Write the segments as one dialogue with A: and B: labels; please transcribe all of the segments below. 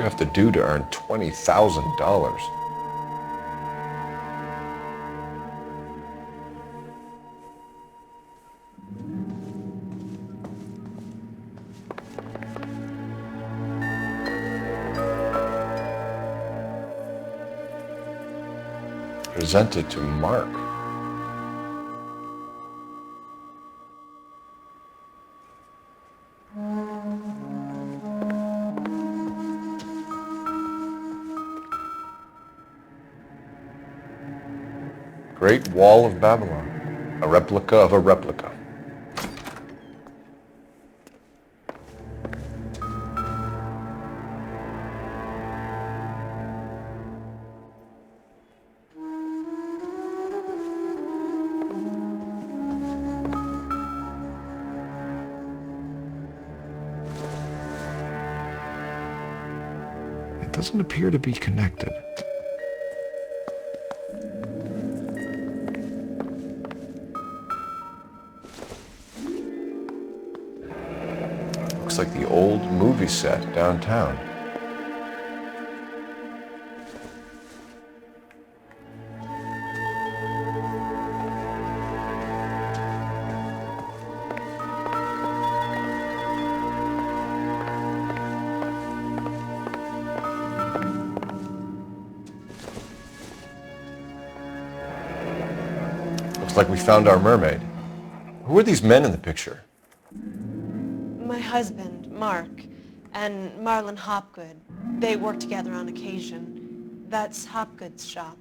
A: you have to do to earn $20,000? Presented to Mark. Great Wall of Babylon, a replica of a replica. It doesn't appear to be connected. Looks like the old movie set downtown. Looks like we found our mermaid. Who are these men in the picture?
B: My husband, Mark, and Marlon Hopgood. They work together on occasion. That's Hopgood's shop.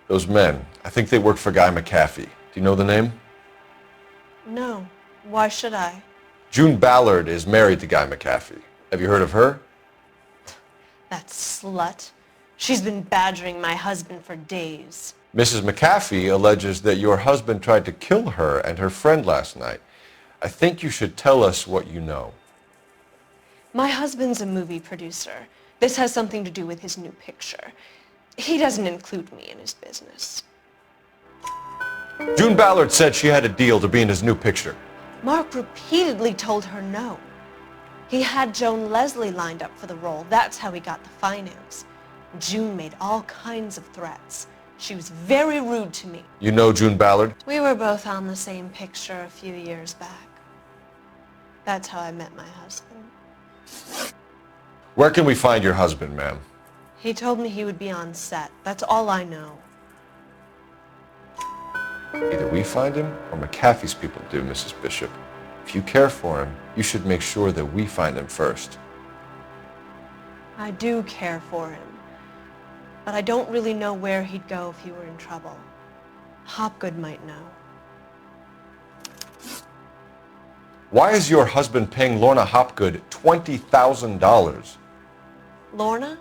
A: Those men, I think they work for Guy McAfee. Do you know the name?
B: No. Why should I?
A: June Ballard is married to Guy McAfee. Have you heard of her?
B: That slut. She's been badgering my husband for days.
A: Mrs. McAfee alleges that your husband tried to kill her and her friend last night. I think you should tell us what you know.
B: My husband's a movie producer. This has something to do with his new picture. He doesn't include me in his business.
A: June Ballard said she had a deal to be in his new picture.
B: Mark repeatedly told her no. He had Joan Leslie lined up for the role. That's how he got the finance. June made all kinds of threats. She was very rude to me.
A: You know June Ballard?
B: We were both on the same picture a few years back. That's how I met my husband.
A: Where can we find your husband, ma'am?
B: He told me he would be on set. That's all I know.
A: Either we find him or McAfee's people do, Mrs. Bishop. If you care for him, you should make sure that we find him first.
B: I do care for him, but I don't really know where he'd go if he were in trouble. Hopgood might know.
A: Why is your husband paying Lorna Hopgood $20,000?
B: Lorna?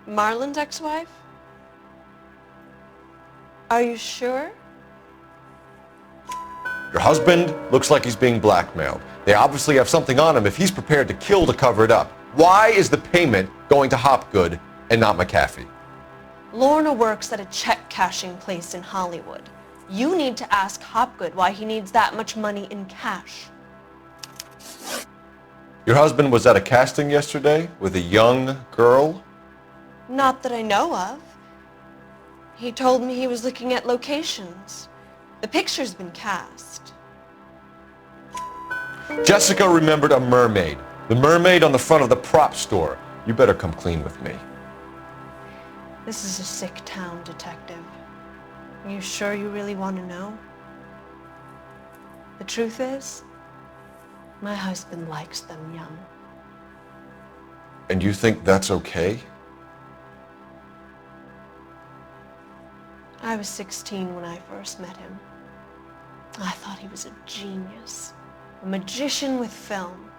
B: Marlon's ex-wife? Are you sure?
A: Your husband looks like he's being blackmailed. They obviously have something on him if he's prepared to kill to cover it up. Why is the payment going to Hopgood and not McAfee?
B: Lorna works at a check-cashing place in Hollywood. You need to ask Hopgood why he needs that much money in cash.
A: Your husband was at a casting yesterday with a young girl?
B: Not that I know of. He told me he was looking at locations. The picture's been cast.
A: Jessica remembered a mermaid. The mermaid on the front of the prop store. You better come clean with me.
B: This is a sick town, Detective. Are you sure you really want to know? The truth is, my husband likes them young.
A: And you think that's okay?
B: I was 16 when I first met him. I thought he was a genius, a magician with film.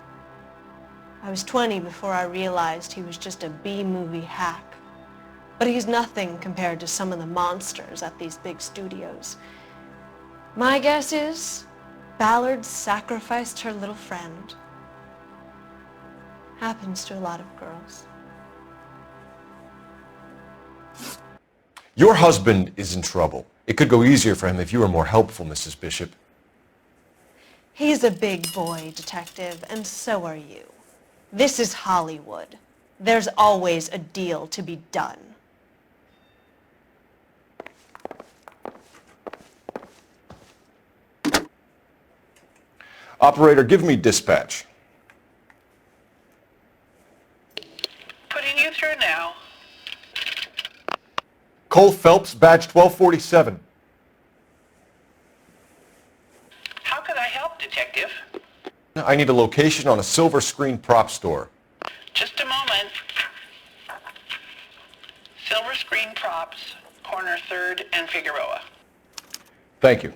B: I was 20 before I realized he was just a B-movie hack. But he's nothing compared to some of the monsters at these big studios. My guess is Ballard sacrificed her little friend. Happens to a lot of girls.
A: Your husband is in trouble. It could go easier for him if you were more helpful, Mrs. Bishop.
B: He's a big boy, Detective, and so are you. This is Hollywood. There's always a deal to be done.
A: Operator, give me dispatch.
C: Putting you through now.
A: Cole Phelps, badge 1247.
C: How can I help, Detective?
A: I need a location on a silver screen prop store.
C: Just a moment. Silver Screen Props, corner 3rd and Figueroa.
A: Thank you.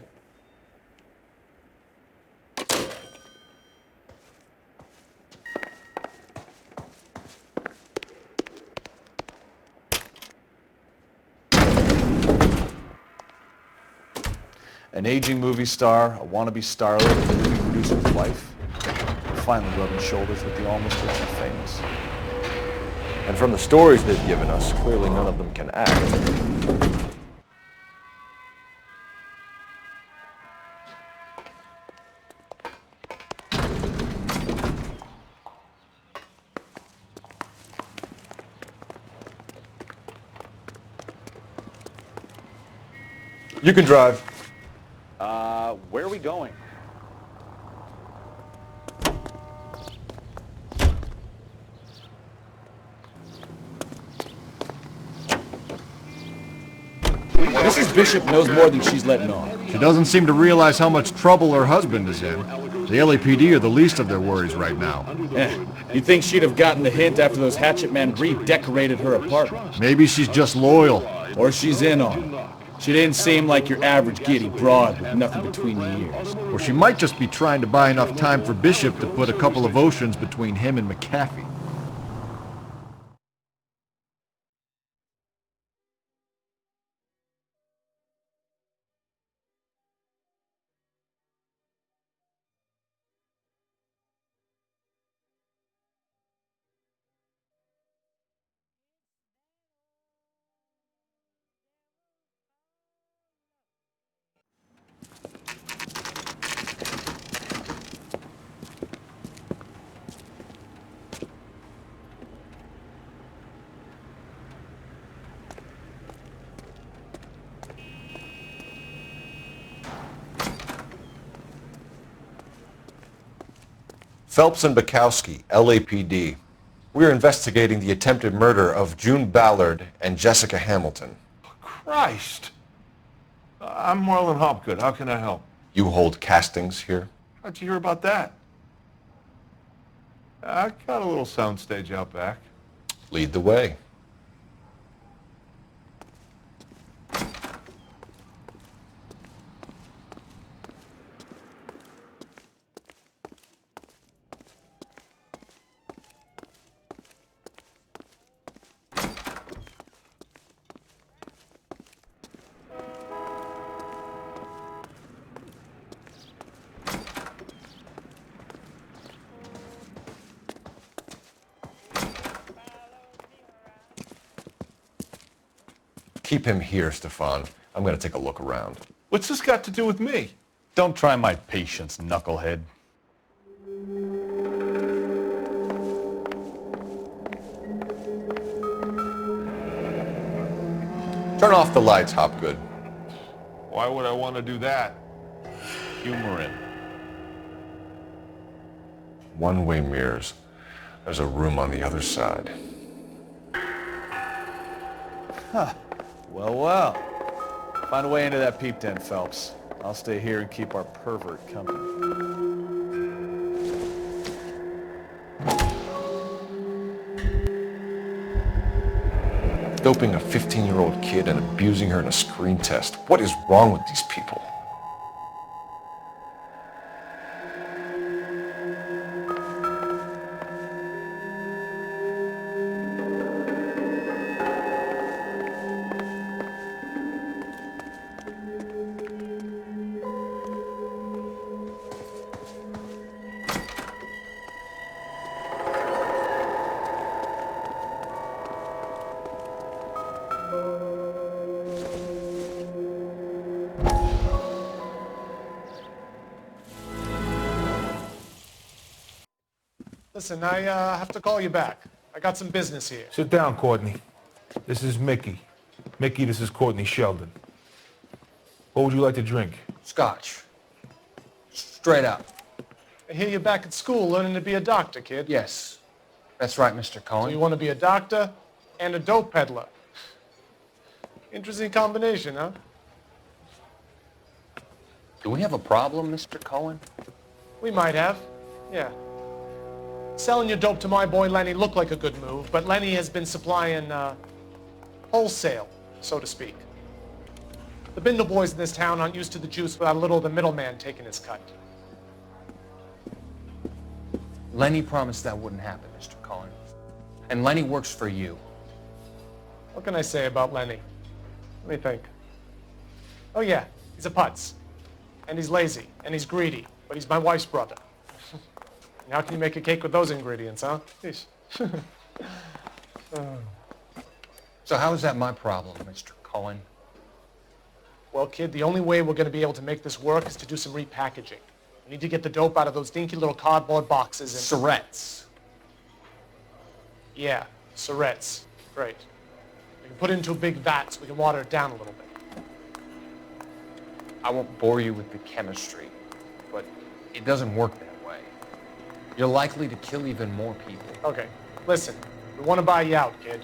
D: An aging movie star, a wannabe starlet, a movie producer's wife, finally rubbing shoulders with the almost rich and famous.
A: And from the stories they've given us, clearly none of them can act. You can drive.
D: Where are we going?
E: Mrs. Bishop knows more than she's letting on.
F: She doesn't seem to realize how much trouble her husband is in. The LAPD are the least of their worries right now.
E: You'd think she'd have gotten the hint after those hatchet men redecorated her apartment.
F: Maybe she's just loyal.
E: Or she's in on it. She didn't seem like your average giddy broad with nothing between the ears.
F: Or she might just be trying to buy enough time for Bishop to put a couple of oceans between him and McAfee.
A: Phelps and Bukowski, LAPD. We're investigating the attempted murder of June Ballard and Jessica Hamilton.
G: Christ! I'm Marlon Hopgood. How can I help?
A: You hold castings here?
G: How'd you hear about that? I got a little soundstage out back.
A: Lead the way. Keep him here, Stefan. I'm going to take a look around.
G: What's this got to do with me?
D: Don't try my patience, knucklehead.
A: Turn off the lights, Hopgood.
G: Why would I want to do that?
D: Humor him.
A: One-way mirrors. There's a room on the other side.
D: Well, well. Find a way into that peep den, Phelps. I'll stay here and keep our pervert company.
A: Doping a 15-year-old kid and abusing her in a screen test. What is wrong with these people?
H: Listen, I have to call you back. I got some business here.
G: Sit down, Courtney. This is Mickey. Mickey, this is Courtney Sheldon. What would you like to drink?
I: Scotch. Straight up.
H: I hear you're back at school learning to be a doctor, kid.
I: Yes. That's right, Mr.
H: So
I: Cohen.
H: you want to be a doctor and a dope peddler. Interesting combination, huh?
I: Do we have a problem, Mr. Cohen?
H: We might have. Yeah. Selling your dope to my boy Lenny looked like a good move, but Lenny has been supplying wholesale, so to speak. The Bindle boys in this town aren't used to the juice without a little of the middleman taking his cut.
I: Lenny promised that wouldn't happen, Mr. Cohen. And Lenny works for you.
H: What can I say about Lenny? Let me think. Oh yeah, he's a putz. And he's lazy, and he's greedy, but he's my wife's brother. And how can you make a cake with those ingredients, huh? Yeesh.
I: So how is that my problem, Mr. Cohen?
H: Well, kid, the only way we're going to be able to make this work is to do some repackaging. We need to get the dope out of those dinky little cardboard boxes and...
I: Surrettes.
H: Yeah, Surrettes. Great. We can put it into a big vat so we can water it down a little bit.
I: I won't bore you with the chemistry, but it doesn't work that way. You're likely to kill even more people.
H: Okay, listen. We want to buy you out, kid.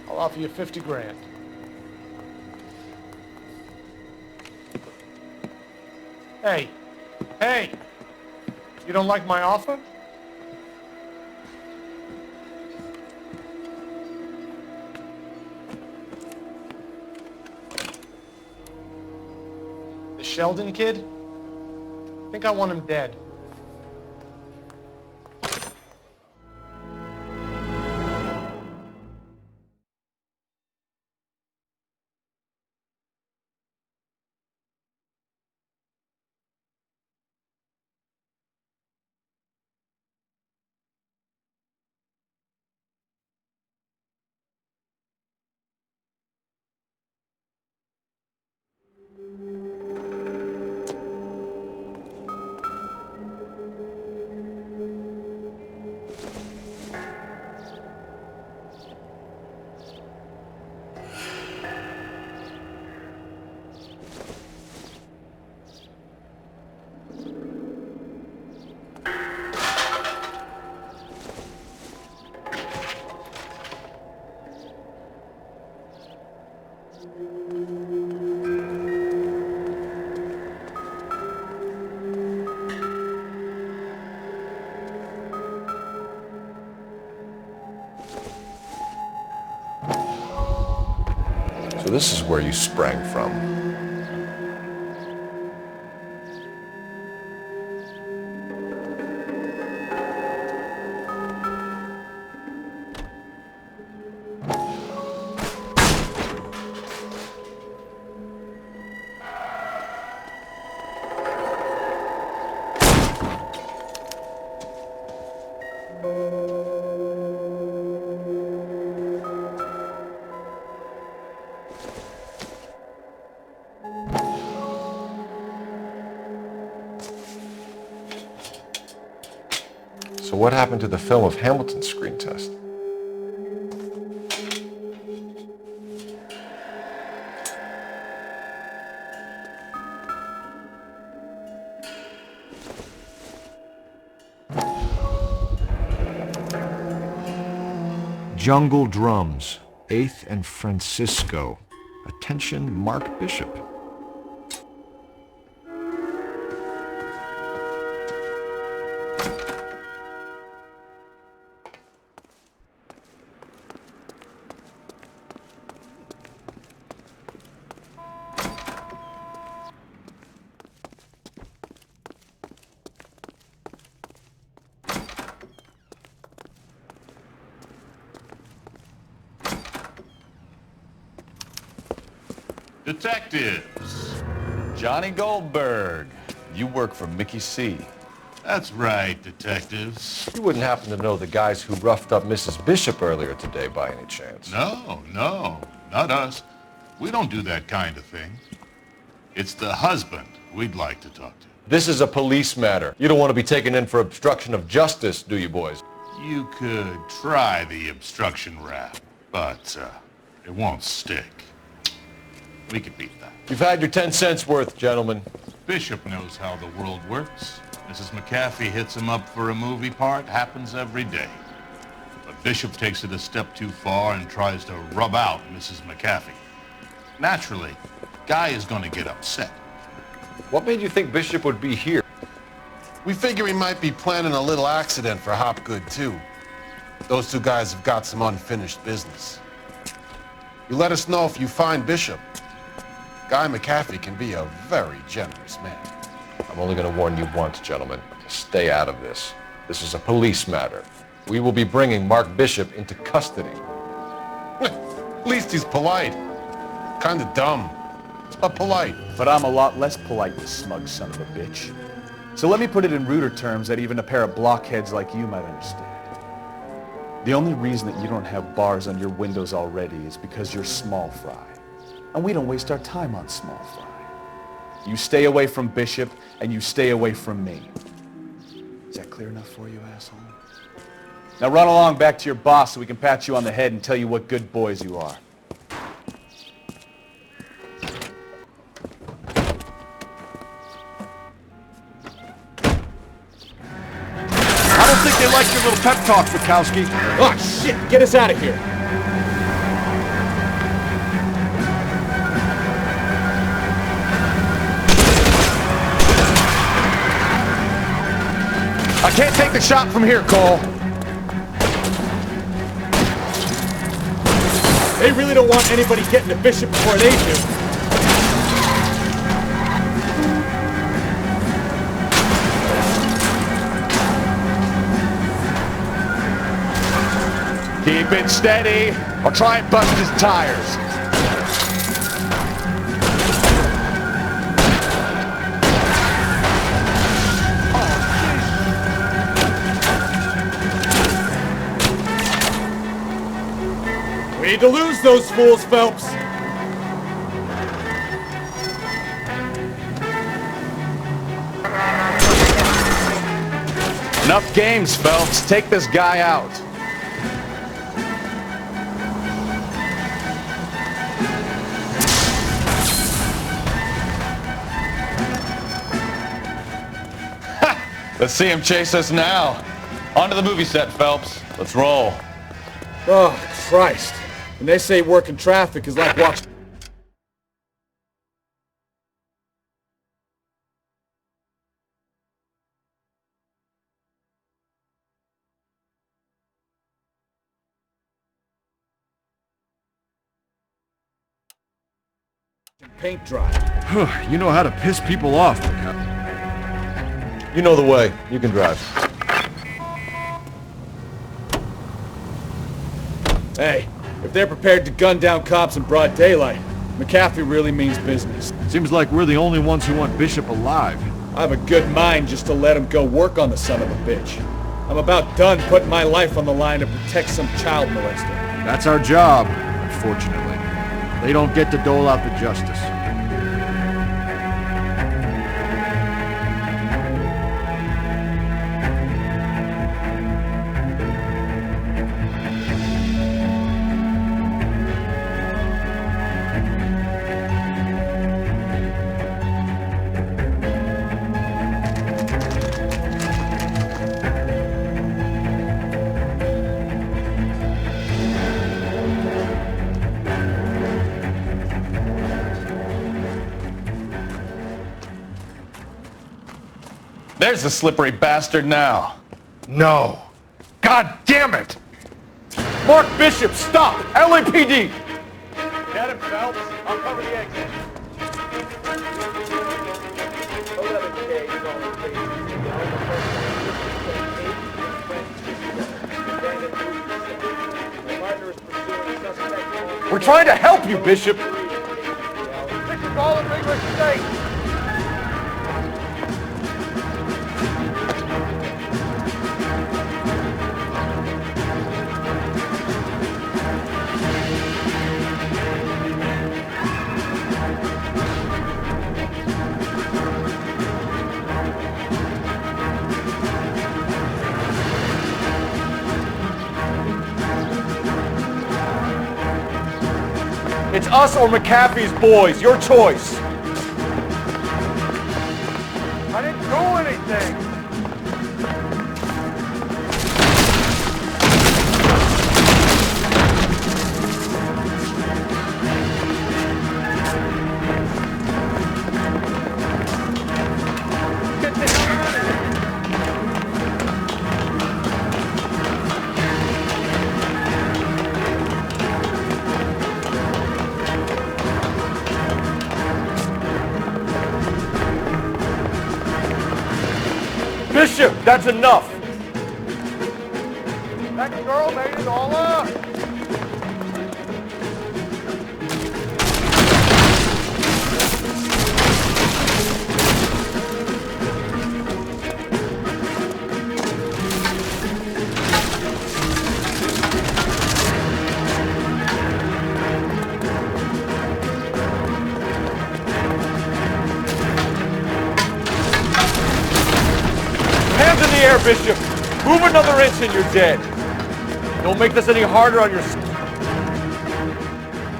H: I'll offer you 50 grand. Hey. Hey! You don't like my offer? The Sheldon kid? I think I want him dead.
A: So this is where you sprang from. So what happened to the film of Hamilton's screen test?
F: Jungle Drums, 8th and Francisco. Attention, Mark Bishop.
J: Detectives.
D: Johnny Goldberg. You work for Mickey C.
J: That's right, detectives.
A: You wouldn't happen to know the guys who roughed up Mrs. Bishop earlier today by any chance?
J: No, not us. We don't do that kind of thing. It's the husband we'd like to talk to.
A: This is a police matter. You don't want to be taken in for obstruction of justice, do you, boys?
J: You could try the obstruction rap, but it won't stick. We could beat that.
A: You've had your 10 cents worth, gentlemen.
J: Bishop knows how the world works. Mrs. McAfee hits him up for a movie part. Happens every day. But Bishop takes it a step too far and tries to rub out Mrs. McAfee. Naturally, Guy is going to get upset.
A: What made you think Bishop would be here?
K: We figure he might be planning a little accident for Hopgood, too. Those two guys have got some unfinished business. You let us know if you find Bishop. Guy McAfee can be a very generous man.
A: I'm only going to warn you once, gentlemen. Stay out of this. This is a police matter. We will be bringing Mark Bishop into custody.
K: At least he's polite. Kind of dumb, but polite.
D: But I'm a lot less polite, you smug son of a bitch. So let me put it in ruder terms that even a pair of blockheads like you might understand. The only reason that you don't have bars on your windows already is because you're small fry. And we don't waste our time on small fry. You stay away from Bishop, and you stay away from me. Is that clear enough for you, asshole? Now run along back to your boss so we can pat you on the head and tell you what good boys you are.
F: I don't think they like your little pep talk, Bukowski.
E: Oh, shit! Get us out of here!
K: I can't take the shot from here, Cole.
E: They really don't want anybody getting to Bishop before they do.
K: Keep it steady, or try and bust his tires.
E: We need to lose those fools, Phelps.
D: Enough games, Phelps. Take this guy out.
I: Let's see him chase us now. On to the movie set, Phelps. Let's roll.
E: Oh, Christ. When they say working traffic is like watching... paint dry.
F: You know how to piss people off, Bukowski.
A: You know the way. You can drive.
E: Hey, if they're prepared to gun down cops in broad daylight, McAfee really means business.
F: Seems like we're the only ones who want Bishop alive.
E: I have a good mind just to let him go work on the son of a bitch. I'm about done putting my life on the line to protect some child molester.
F: That's our job, unfortunately. They don't get to dole out the justice.
I: There's the slippery bastard now.
K: No. God damn it!
F: Mark Bishop, stop! LAPD!
D: Get him, Phelps. I'll cover the exit.
F: We're trying to help you, Bishop!
E: It's us or McAfee's boys. Your choice. I didn't do anything. Get the hell out of here. Bishop, that's enough. That girl made it all up. Hands in the air, Bishop. Move another inch and you're dead. Don't make this any harder on your...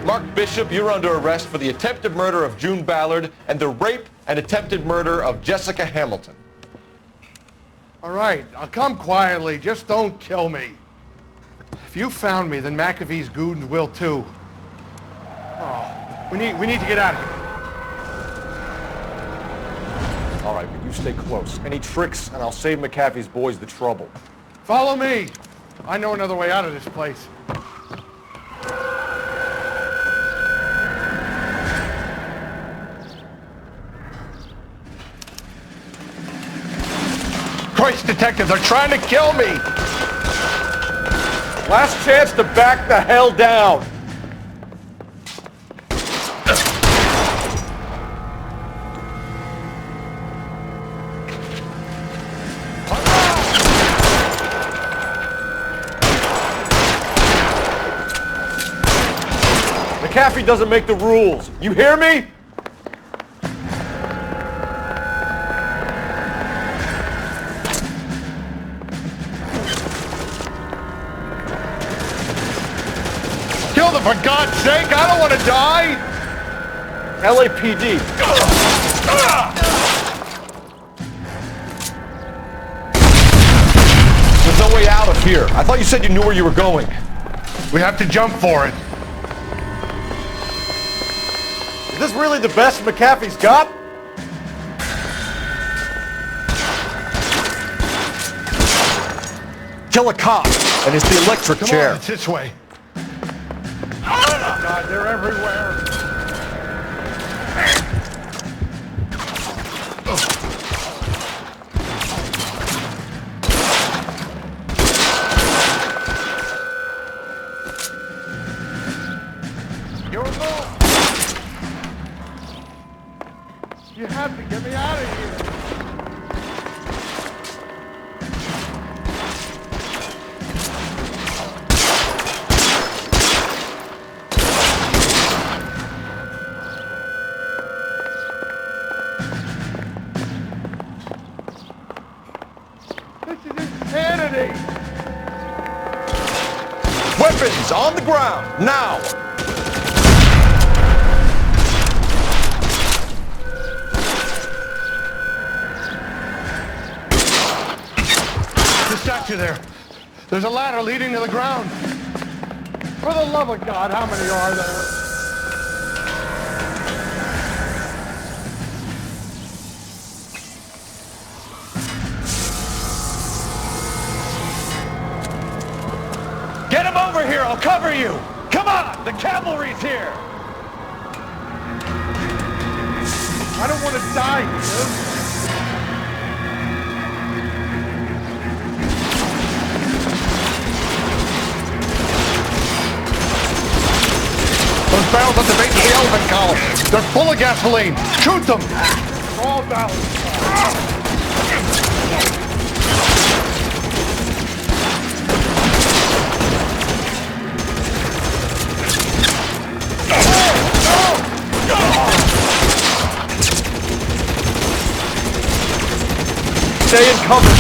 A: Mark Bishop, you're under arrest for the attempted murder of June Ballard and the rape and attempted murder of Jessica Hamilton.
L: All right, I'll come quietly. Just don't kill me. If you found me, then McAfee's goons will too. Oh, we need to get out of here.
E: All right, but you stay close. Any tricks, and I'll save McAfee's boys the trouble.
L: Follow me. I know another way out of this place. Christ, detectives are trying to kill me!
E: Last chance to back the hell down. McAfee doesn't make the rules. You hear me?
L: Kill them, for God's sake! I don't want to die!
E: LAPD.
A: There's no way out of here. I thought you said you knew where you were going.
L: We have to jump for it.
E: Is this really the best McAfee's got?
A: Kill a cop, and it's the electric
L: Come
A: chair.
L: on, it's this way. Oh, God, they're everywhere. Here we go. You have to get me out of here. This is insanity.
A: Weapons on the ground, now!
L: The statue there. There's a ladder leading to the ground. For the love of God, how many are there?
E: Get him over here, I'll cover you! Come on, the cavalry's here!
L: I don't want to die here. Those barrels at the base of the elephant column. They're full of gasoline. Shoot them! All barrels.
E: Stay in cover.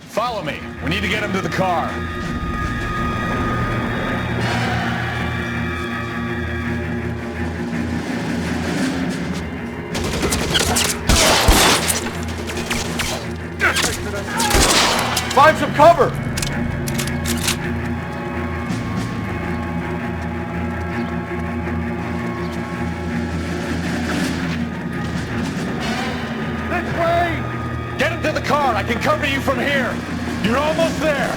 D: Follow me. We need to get him to the car. Find some cover! This way! Get him to the car! I can cover you from here! You're almost there!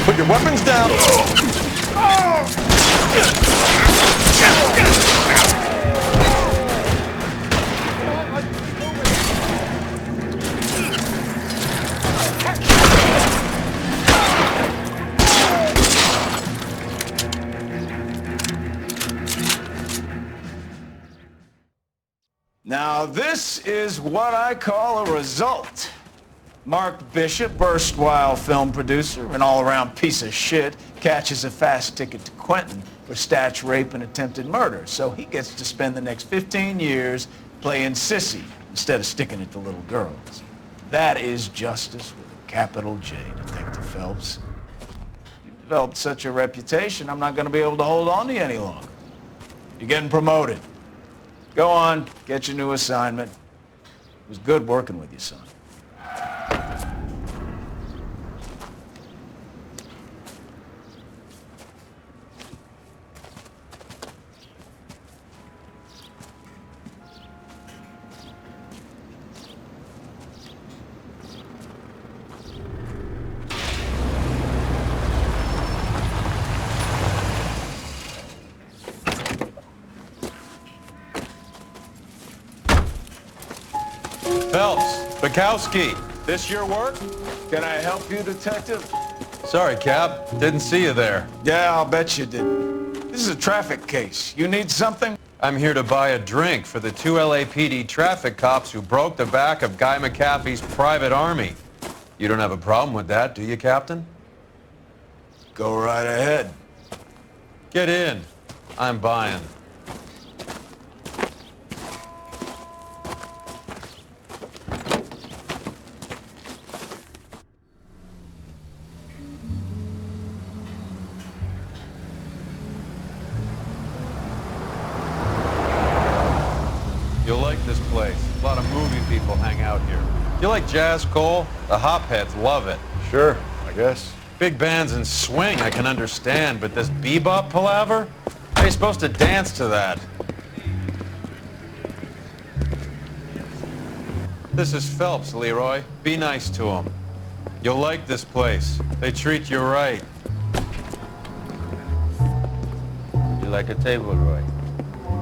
A: Put your weapons down!
M: Now this is what I call a result. Mark Bishop, erstwhile film producer, an all-around piece of shit, catches a fast ticket to Quentin for statch rape and attempted murder. So he gets to spend the next 15 years playing sissy instead of sticking it to little girls. That is justice with a capital J, Detective Phelps. You've developed such a reputation, I'm not going to be able to hold on to you any longer. You're getting promoted. Go on, get your new assignment. It was good working with you, son.
A: Phelps, Bukowski, this your work?
M: Can I help you, Detective?
A: Sorry, Cap. Didn't see you there.
M: Yeah, I'll bet you did. This is a traffic case. You need something?
A: I'm here to buy a drink for the 2 LAPD traffic cops who broke the back of Guy McAfee's private army. You don't have a problem with that, do you, Captain?
M: Go right ahead.
A: Get in. I'm buying. You'll like this place. A lot of movie people hang out here. You like jazz, Cole? The hopheads love it.
F: Sure, I guess.
A: Big bands and swing I can understand, but this bebop palaver? How are you supposed to dance to that? This is Phelps, Leroy. Be nice to him. You'll like this place. They treat you right.
N: You like a table, Roy?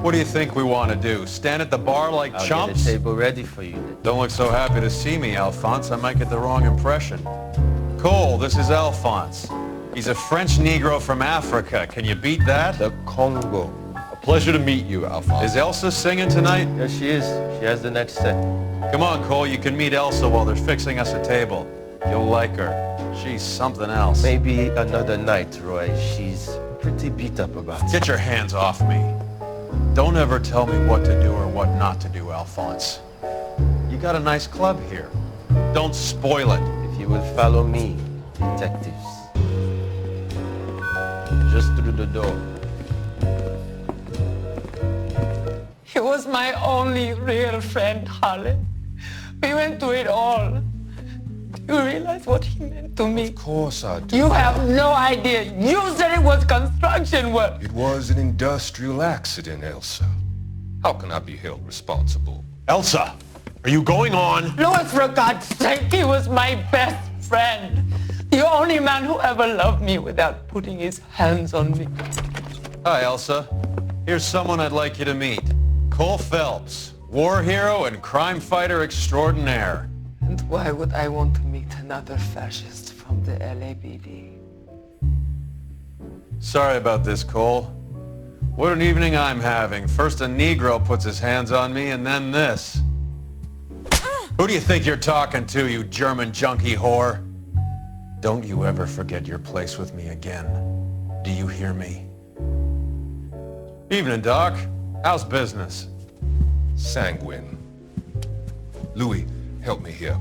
A: What do you think we want to do? Stand at the bar like
N: I'll
A: chumps?
N: get a table ready for you.
A: Don't look so happy to see me, Alphonse. I might get the wrong impression. Cole, this is Alphonse. He's a French Negro from Africa. Can you beat that?
N: The Congo.
A: A pleasure to meet you, Alphonse. Is Elsa singing tonight?
N: Yes, she is. She has the next set.
A: Come on, Cole. You can meet Elsa while they're fixing us a table. You'll like her. She's something else.
N: Maybe another night, Roy. She's pretty beat up about it.
A: Get your hands off me. Don't ever tell me what to do or what not to do, Alphonse. You got a nice club here. Don't spoil it.
N: If you will follow me, detectives. Just through the door.
O: He was my only real friend, Harlan. We went through it all. Do you realize what he meant to me?
P: Of course I do.
O: You have no idea. You said it was construction work.
P: It was an industrial accident, Elsa. How can I be held responsible?
A: Elsa, are you going on?
O: Louis, for God's sake, he was my best friend. The only man who ever loved me without putting his hands on me.
A: Hi, Elsa. Here's someone I'd like you to meet. Cole Phelps, war hero and crime fighter extraordinaire.
O: And why would I want to meet another fascist from the LAPD?
A: Sorry about this, Cole. What an evening I'm having. First a Negro puts his hands on me, and then this. Who do you think you're talking to, you German junkie whore? Don't you ever forget your place with me again. Do you hear me? Evening, Doc. How's business?
P: Sanguine. Louis, help me here.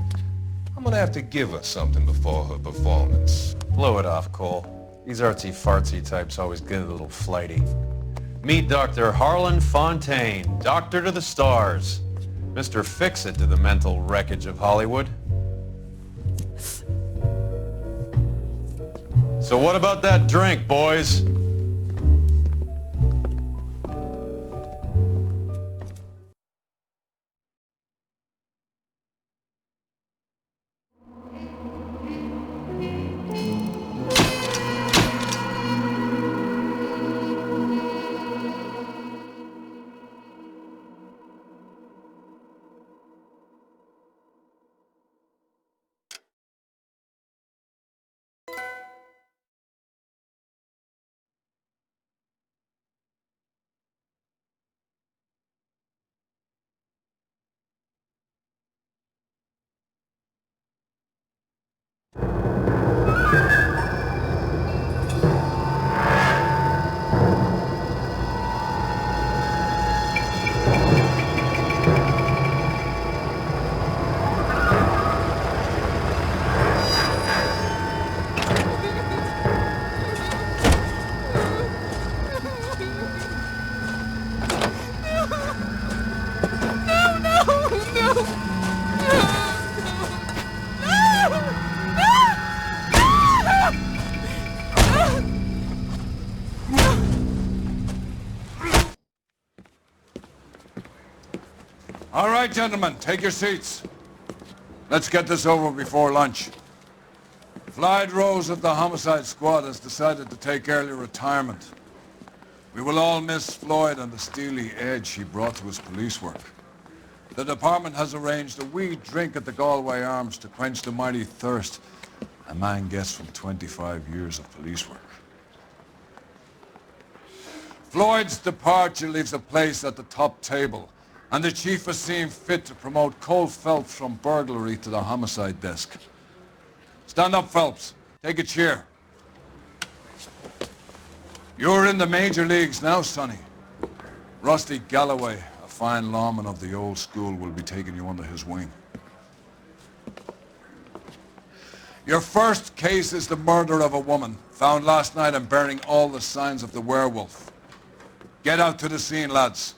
P: I'm gonna have to give her something before her performance.
A: Blow it off, Cole. These artsy-fartsy types always get a little flighty. Meet Dr. Harlan Fontaine, doctor to the stars. Mr. Fix-It to the mental wreckage of Hollywood. So what about that drink, boys?
Q: All right, gentlemen, take your seats. Let's get this over before lunch. Floyd Rose of the Homicide Squad has decided to take early retirement. We will all miss Floyd and the steely edge he brought to his police work. The department has arranged a wee drink at the Galway Arms to quench the mighty thirst a man gets from 25 years of police work. Floyd's departure leaves a place at the top table, and the chief has seen fit to promote Cole Phelps from burglary to the homicide desk. Stand up, Phelps. Take a chair. You're in the major leagues now, Sonny. Rusty Galloway, a fine lawman of the old school, will be taking you under his wing. Your first case is the murder of a woman, found last night and bearing all the signs of the werewolf. Get out to the scene, lads.